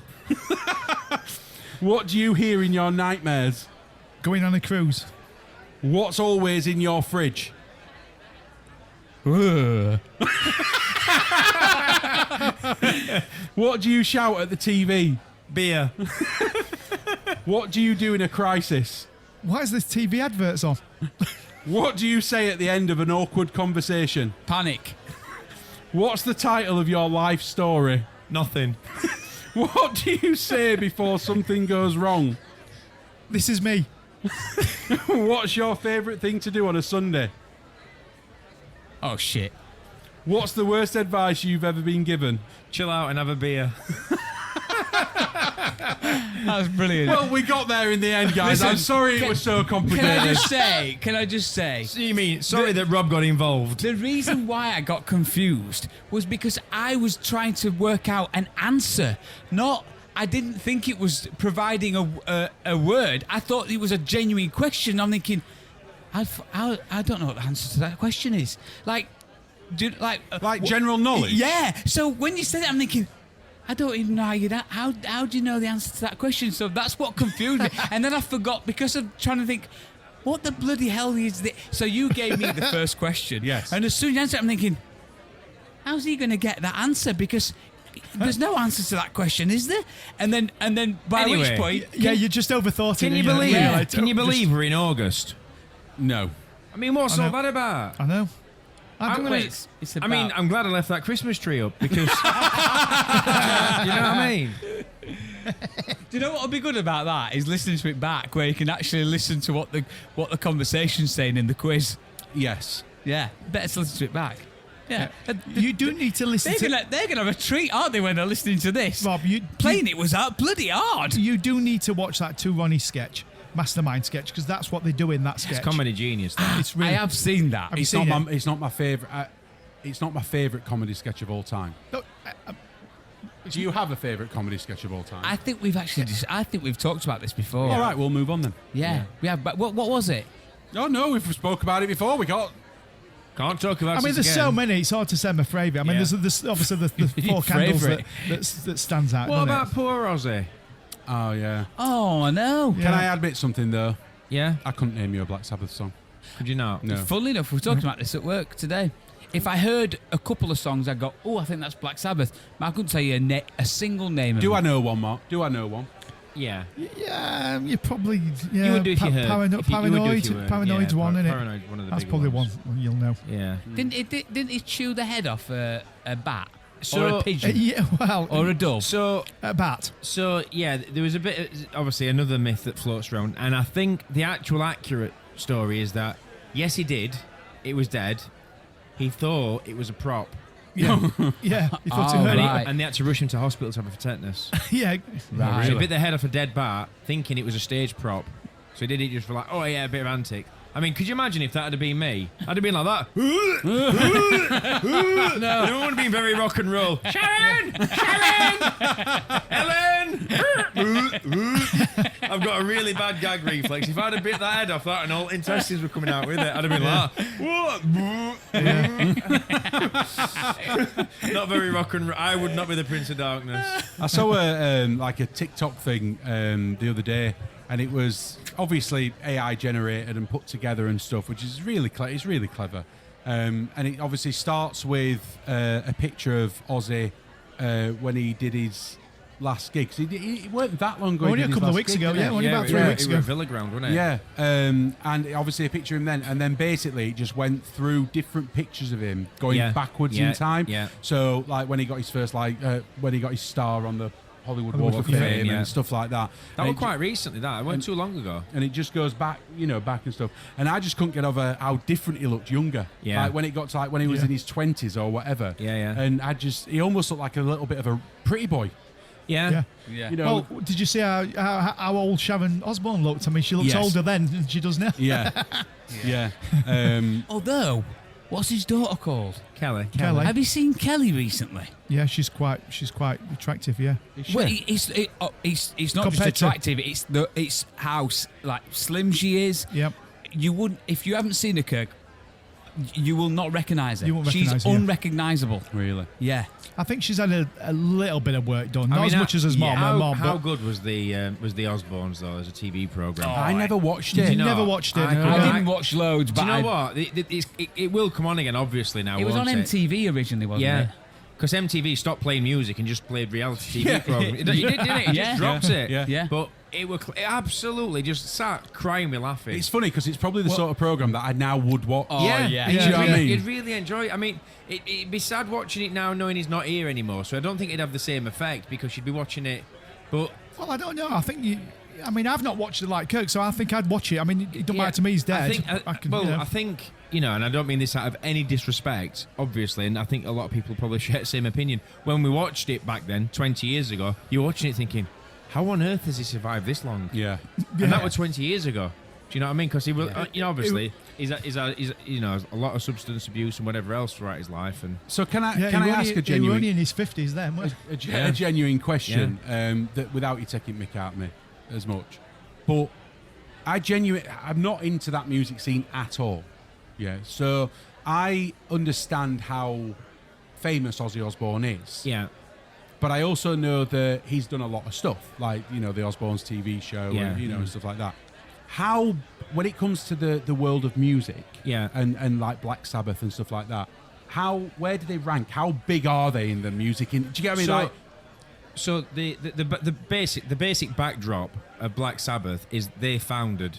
What do you hear in your nightmares? Going on a cruise. What's always in your fridge? What do you shout at the TV? Beer. What do you do in a crisis? Why is this TV adverts on? What do you say at the end of an awkward conversation? Panic. What's the title of your life story? Nothing. What do you say before something goes wrong? This is me. What's your favourite thing to do on a Sunday? Oh, shit. What's the worst advice you've ever been given? Chill out and have a beer. That was brilliant. Well, we got there in the end, guys. Listen, I'm sorry it was so complicated. Can I just say, So you mean, sorry that Rob got involved. the reason why I got confused was because I was trying to work out an answer, I didn't think it was providing a word. I thought it was a genuine question. I'm thinking, I don't know what the answer to that question is. Like general knowledge? Yeah. So when you said it, I'm thinking, I don't even know how do you know the answer to that question? So that's what confused me. And then I forgot because of trying to think, what the bloody hell is this? So you gave me the first question. Yes. And as soon as you answered, I'm thinking, how's he going to get that answer? Because there's no answer to that question, is there? And then by Anyway, which point, Yeah, you just overthought it. Can you and believe? realised, Can you just- believe we're in August? No. I mean, what's I all know. that about? I know. I'm gonna. Wait, it's I mean, about- I'm glad I left that Christmas tree up because. You know what I mean? do you know what would be good about that? Is listening to it back, where you can actually listen to what the conversation's saying in the quiz. Yes. Yeah, better to listen to it back. Yeah, You do need to listen they're gonna have a treat, aren't they, when they're listening to this? Rob, Playing it was bloody hard. You do need to watch that Two Ronnie sketch, Mastermind sketch, because that's what they do in that sketch. It's comedy genius. Though. It's really. I have seen that. Have you It's seen not it? my. It's not my favourite. It's not my favourite comedy sketch of all time. No, Do you have a favourite comedy sketch of all time? I think we've actually. I think we've talked about this before. All right, we'll move on then. Yeah, we have. But what was it? Oh no, we've spoke about it before. We got. Can't talk about. I mean, this there's again. so many. It's hard to say my favourite. I mean, Yeah. there's obviously the four candles Favourite. that stands out. What doesn't about it? poor Ozzy? Oh yeah. Oh, I know. Can I admit something though? Yeah, I couldn't name you a Black Sabbath song. could you not? No. Funnily enough, we were talking about this at work today. If I heard a couple of songs, I'd go, "Oh, I think that's Black Sabbath." But I couldn't tell you a single name. Do of I it. know one, Mark? Do I know one? Yeah. Yeah, you probably. Yeah, You would do if you heard. Paranoid, If you would do if you heard. Paranoid's Yeah, one, isn't it? Paranoid, one of the That's bigger probably ones. one you'll know. Yeah. Didn't he chew the head off a bat or So- a pigeon Yeah, well, or a dove? So a bat. So yeah, there was a bit, obviously another myth that floats around, and I think the actual accurate story is that yes, he did, it was dead. He thought it was a prop, Yeah, yeah. He thought Oh, he heard and, it. right. and they had to rush him to hospitals to have a tetanus. Yeah, Right. So he bit the head off a dead bat, thinking it was a stage prop. So he did it just for like, oh yeah, a bit of antic. I mean, could you imagine if that had been me? I'd have been like that. No, it would have been very rock and roll. Sharon! Ellen! I've got a really bad gag reflex. If I'd have bit that head off that and all intestines were coming out with it, I'd have been like, what? Not very rock and roll. I would not be the Prince of Darkness. I saw a TikTok thing the other day, and it was obviously AI generated and put together and stuff, which is really it's really clever. And it obviously starts with a picture of Ozzy when he did his last gig. 'Cause it weren't that long ago. he Only did a his couple of last weeks gig, ago, didn't yeah, it? only about 3 weeks It was ago. at Villa Ground, wasn't it? Yeah, and obviously a picture of him then, and then basically it just went through different pictures of him going Yeah. backwards Yeah. in time. Yeah. So like when he got his first when he got his star on the Hollywood Hollywood Walk of Walk of Fame Fame, yeah. and stuff like that. That And was quite recently. That it wasn't too long ago. and it just goes back, back and stuff. And I just couldn't get over how different he looked younger. Yeah. Like when it got to when he was Yeah. in his 20s or whatever. Yeah, yeah. And he almost looked like a little bit of a pretty boy. Yeah. Yeah. Well, did you see how old Sharon Osbourne looked? I mean, she looks Yes. older then than she does now. Yeah. Yeah. Although, what's his daughter called? Kelly. Kelly. Have you seen Kelly recently? Yeah, she's quite attractive. Yeah. Well, it's not Compared just to- attractive. It's how slim she is. Yep. You wouldn't if you haven't seen her, Kirk. You will not recognise her. You won't She's recognise her, yeah. unrecognisable. Really? Yeah. I think she's had a little bit of work done, not I mean, as much as his mom. her mom, How but good was the Osmonds though as a TV program? I never watched you it. know, never watched it. I- no. I didn't watch loads, Do but you know what? It will come on again, obviously now. it was on won't MTV originally, wasn't Yeah. it? Because MTV stopped playing music and just played reality TV programs. It did, didn't it? It Yeah. just dropped it. Yeah. Yeah. But it absolutely just sat crying me laughing. It's funny because it's probably the sort of program that I now would watch. yeah. And Yeah. Do you know what I mean? You'd really enjoy it. I mean, it'd be sad watching it now knowing he's not here anymore. So I don't think it'd have the same effect because you'd be watching it. But Well, I don't know. I think I've not watched it like Kirk, so I think I'd watch it. I mean, it don't matter to me. He's dead. I think, I I think, and I don't mean this out of any disrespect, obviously, and I think a lot of people probably share the same opinion. When we watched it back then, 20 years ago, you're watching it thinking, how on earth has he survived this long? Yeah. And that was 20 years ago. Do you know what I mean? Because he will, obviously, he's a lot of substance abuse and whatever else throughout his life. And So can I Yeah, can he I were ask only- a He were only genuine in his 50s then, weren't he? a genuine question that without you taking mick out of me as much, but I'm not into that music scene at all. Yeah. So I understand how famous Ozzy Osbourne is. yeah. But I also know that he's done a lot of stuff, like, the Osbournes TV show Yeah. and stuff like that. How, when it comes to the world of music Yeah. and like Black Sabbath and stuff like that, where do they rank? How big are they in the music? Do you get what I mean? So the basic backdrop of Black Sabbath is they founded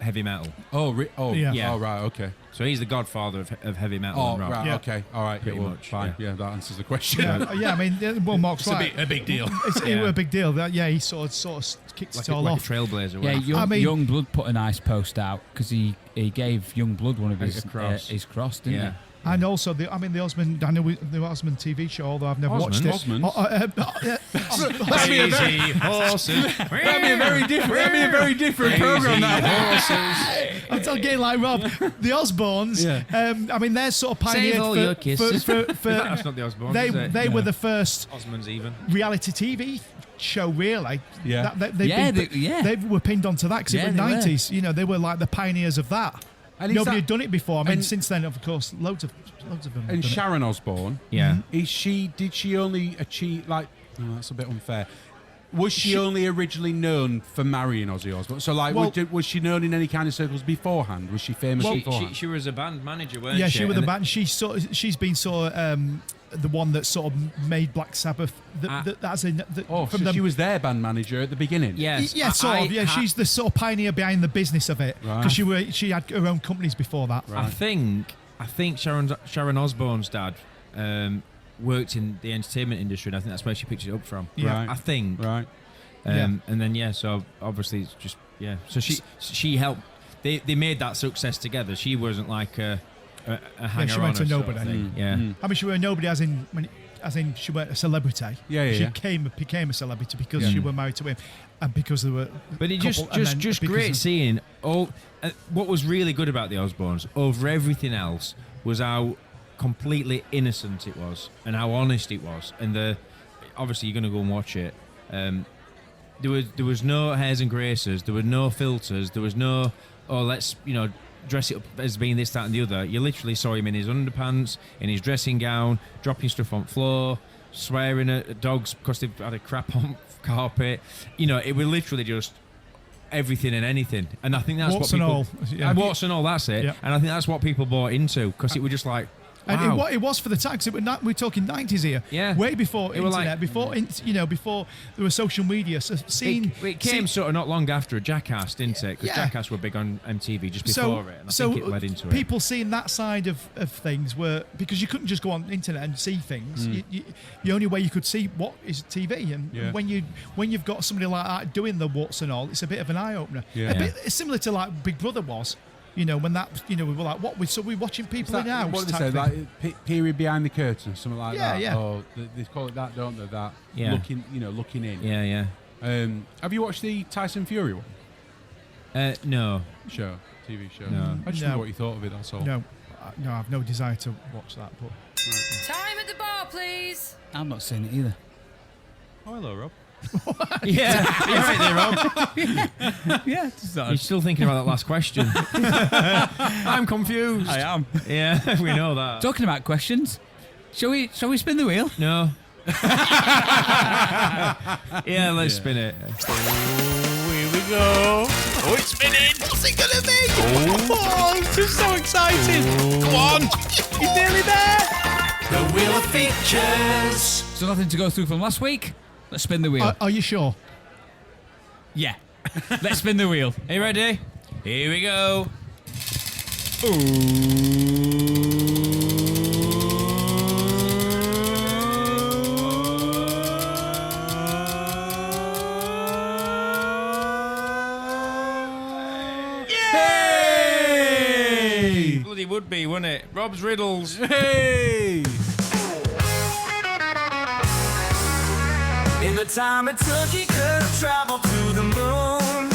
heavy metal. Yeah. Yeah. Oh, right, okay. So he's the godfather of heavy metal Oh, and rock. right, Yeah. okay. All right, Pretty well, much, fine. yeah. Yeah, that answers the question. Yeah, I mean, well, Mark's right. a big deal. It Yeah. was a big deal. That he sort of kicked Like it all a off. trailblazer. Yeah, wasn't he? Young Blood put a nice post out because he gave Young Blood one of Like his a cross. his cross, didn't Yeah. And also, the Osmond, I know the Osmond TV show, although I've never watched it. Osmonds? Crazy horses. That'd be a very different program. I'm talking like Rob. The Osbournes, Yeah. I mean, they're sort of pioneered Save all your kisses. That's not the Osmonds. they were the first Osmonds even. reality TV show, really. Yeah. They were pinned onto that because Yeah, it was they were. 90s. They were like the pioneers of that. And is Nobody that- had done it before. I mean, and- since then, of course, loads of them. have And done it. Sharon Osbourne, Yeah. did she only achieve, like, that's a bit unfair. Was she only originally known for marrying Ozzy Osbourne? So, like, Well- was she known in any kind of circles beforehand? Was she famous beforehand? She was a band manager, weren't Yeah, she? she was the And band. She's been the one that sort of made Black Sabbath. She was their band manager at the beginning. Yes. Yeah, sort of. Yeah, she's the sort of pioneer behind the business of it Right. because she had her own companies before that. Right. I think Sharon Osbourne's dad worked in the entertainment industry, and I think that's where she picked it up from. Yeah. Right. I think. Right. And then so obviously it's just so she helped. They made that success together. She wasn't like a hanger she went to on nobody. Yeah. I mean, she was nobody as in she were a celebrity. Yeah, She yeah. became a celebrity because she were married to him, and because they were. But it couple, and then just because great of- seeing all. What was really good about the Osbournes over everything else was how completely innocent it was and how honest it was. And obviously you're going to go and watch it. There was no hairs and graces. There were no filters. There was no let's dress it up as being this, that, and the other. You literally saw him in his underpants, in his dressing gown, dropping stuff on floor, swearing at dogs because they've had a crap on carpet. It was literally just everything and anything. And I think that's Warts what and people... all. Yeah. Warts and all, that's it. Yeah. And I think that's what people bought into because it was just like, And Wow. it was for the time, 'cause we're talking 90s here. Yeah. Way before It were internet, like- before there was social media. So It came sort of not long after a Jackass, didn't it? Because Yeah. Jackass were big on MTV just before it, and I think it led into it. people seeing that side of things were, because you couldn't just go on the internet and see things. The only way you could see what is TV, and Yeah. when you've got somebody like that doing the what's and all, it's a bit of an eye opener. Yeah. A bit similar to like Big Brother was. When that, we were like, what? So we're watching people in house. What do they type say? thing. Like period behind the curtain, something like Yeah, that. yeah. Or they call it that, don't they? That Yeah. looking in. Yeah. Have you watched the Tyson Fury one? No. TV show? No. I just No. wonder what you thought of it. That's all. No, I've no desire to watch that. But Time at the bar, please. I'm not seeing it either. Oh, hello, Rob. Yeah, you're right there, Rob. Yeah, just You're still thinking about that last question. I'm confused. I am. Yeah, we know that. Talking about questions, shall we spin the wheel? No. Yeah, let's spin it. Here we go. Oh, it's spinning. What's it gonna be? Oh, I'm just so excited. Come on. He's nearly there. The Wheel of Features. So nothing to go through from last week. Let's spin the wheel. are you sure? Yeah. Let's spin the wheel. Are you ready? Here we go. Hey! Bloody would be, wouldn't it? Rob's riddles. Hey! In the time it took, he could have traveled to the moon.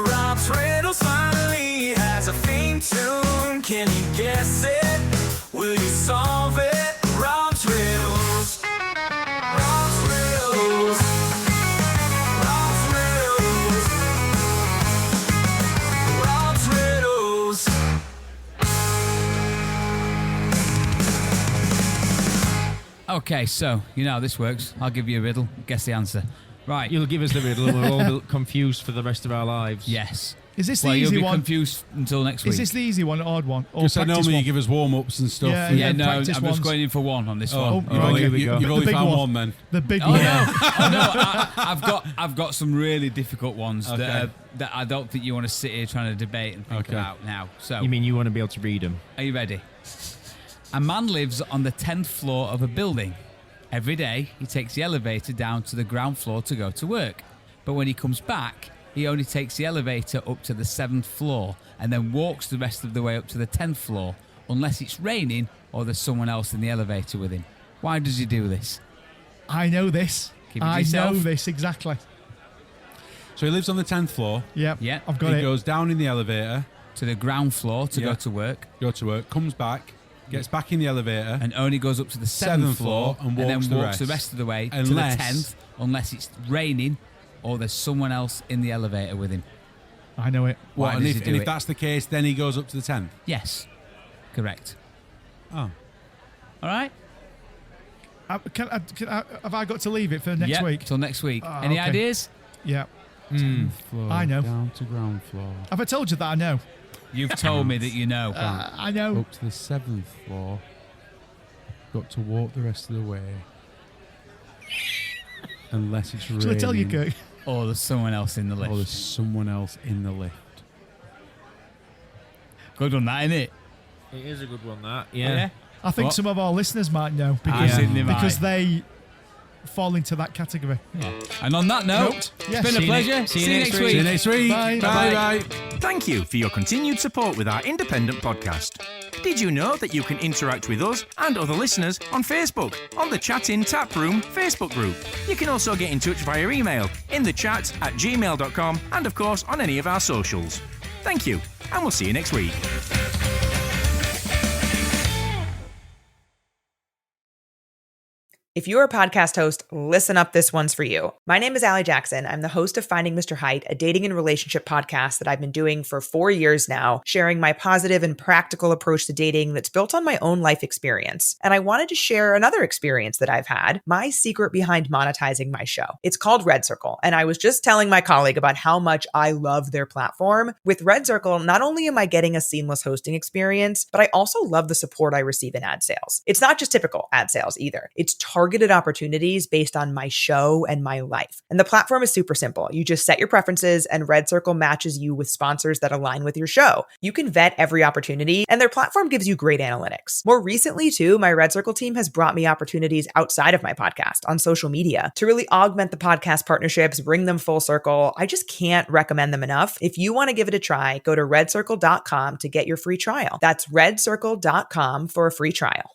Rob's riddles finally has a theme tune. Can you guess it? Will you solve it? Rob's riddles. Rob's riddles. Rob's riddles. Rob's riddles. Okay, so you know how this works. I'll give you a riddle. Guess the answer. Right. You'll give us the riddle and we'll all be confused for the rest of our lives. Yes. Is this the Well, you'll easy be one? confused until next week. Is this the easy one, odd one, or Because practice normally one? you give us warm-ups and stuff. Yeah, Yeah, no, I'm practice just ones. going in for one on this Oh, one. right, here we you, go. You've The only big found one. one then. The big Oh one. no! Oh no! I've got some really difficult ones that I don't think you want to sit here trying to debate and think Okay. about now. So, You mean you want to be able to read them? are you ready? A man lives on the 10th floor of a building. Every day, he takes the elevator down to the ground floor to go to work. But when he comes back, he only takes the elevator up to the 7th floor and then walks the rest of the way up to the 10th floor, unless it's raining or there's someone else in the elevator with him. Why does he do this? I know this. Keep it to I yourself. know this exactly. So he lives on the 10th floor. Yep. Yeah. I've got He it. goes down in the elevator, To the ground floor to Yeah. go to work, go to work, comes back, gets back in the elevator, and only goes up to the 7th Seventh floor floor and then walks the walks the rest. rest of the way to Unless- the 10th, unless it's raining or there's someone else in the elevator with him. I know it. Why and does if, he do and it? if that's the case, then he goes up to the 10th. Yes, correct. Oh. All right. Have I got to leave it for next Yep, week? till next week. Ah, Any okay. ideas? Yeah. Floor, I know. Down to ground floor. Have I told you that I know? You've told me that you know. I know. Up to the 7th floor. Got to walk the rest of the way. Unless it's raining. Shall I tell you, Kirk? Or there's someone else in the lift. Or there's someone else in the lift. Good on that, innit? It is a good one, that. I think What? some of our listeners might know I because, think they because might. they fall into that category. And on that note, Yes. it's been See a you pleasure. next- See you next week. See you next week. Bye. Bye. Bye. Thank you for your continued support with our independent podcast. Did you know that you can interact with us and other listeners on Facebook, on the Chat In Tap Room Facebook group? You can also get in touch via email, innthechat@gmail.com, and of course on any of our socials. Thank you, and we'll see you next week. If you're a podcast host, listen up, this one's for you. My name is Allie Jackson. I'm the host of Finding Mr. Height, a dating and relationship podcast that I've been doing for 4 years now, sharing my positive and practical approach to dating that's built on my own life experience. And I wanted to share another experience that I've had, my secret behind monetizing my show. It's called Red Circle, and I was just telling my colleague about how much I love their platform. With Red Circle, not only am I getting a seamless hosting experience, but I also love the support I receive in ad sales. It's not just typical ad sales either. It's targeted opportunities based on my show and my life. And the platform is super simple. You just set your preferences and Red Circle matches you with sponsors that align with your show. You can vet every opportunity and their platform gives you great analytics. More recently too, my Red Circle team has brought me opportunities outside of my podcast on social media to really augment the podcast partnerships, bring them full circle. I just can't recommend them enough. If you want to give it a try, go to redcircle.com to get your free trial. That's redcircle.com for a free trial.